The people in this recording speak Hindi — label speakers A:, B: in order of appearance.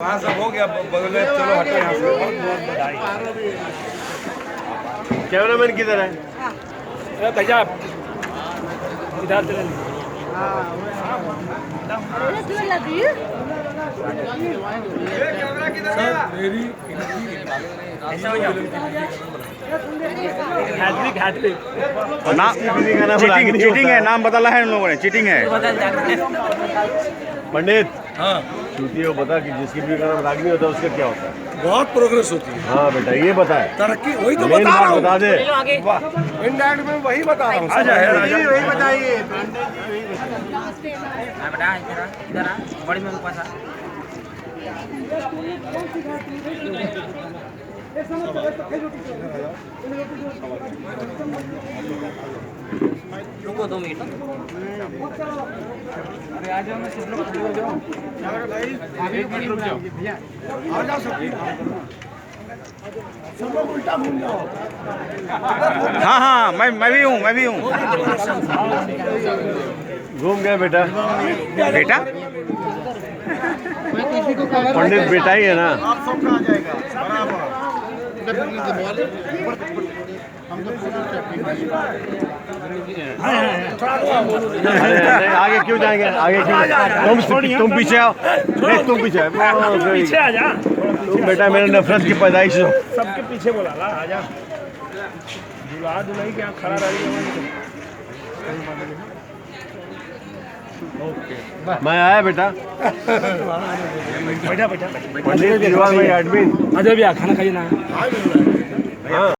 A: वहाँ सब हो गया, बगल में चलो हटो यहाँ से। बहुत बहुत बधाई।
B: कैमरामैन किधर है?
A: अरे भैया इधर चले।
B: चीटिंग है, नाम बदला है इन लोगों ने, चीटिंग है। पंडित,
A: हाँ
B: चूतिए वो बता कि जिसकी बीवी का नाम रागिनी होता है उसका क्या होता है?
A: बहुत प्रोग्रेस होती है।
B: हाँ बेटा ये बताए,
A: तरक्की वही तो
B: मेन
A: बता रहा
B: बात
A: हूँ।
B: बता दे।
A: इंडिया में वही बता रहा हूँ।
B: आजा है, आजा।
A: वही बताइए।
C: बेटा इधर आ बड़ी में पास आ रुको 2 मिनट। अरे आ जाओ ना सब लोग खड़े हो जाओ।
A: एक मिनट रुक जाओ भैया, आ जाओ सब लोग उल्टा घूम जाओ।
B: हाँ हाँ मैं भी हूँ, मैं भी हूँ। घूम गए बेटा। बेटा पंडित बेटा ही है ना।
A: आप सबका आ जाएगा बराबर।
B: अरे आगे क्यों जाएंगे, आगे क्यों? तुम पीछे आओ, नहीं तुम पीछे आओ।
A: पीछे आ जा।
B: तुम बेटा मेरे नफरत की पैदाइश हो।
A: सबके पीछे बोला ला, आ जा। दुल्हा दुल्हन के यहाँ खड़ा रही है।
B: मैं आया बेटा।
A: बैठा बैठा
B: पंडित एडमिन।
A: आ जाओ भैया, खाना खाइए ना।
B: हाँ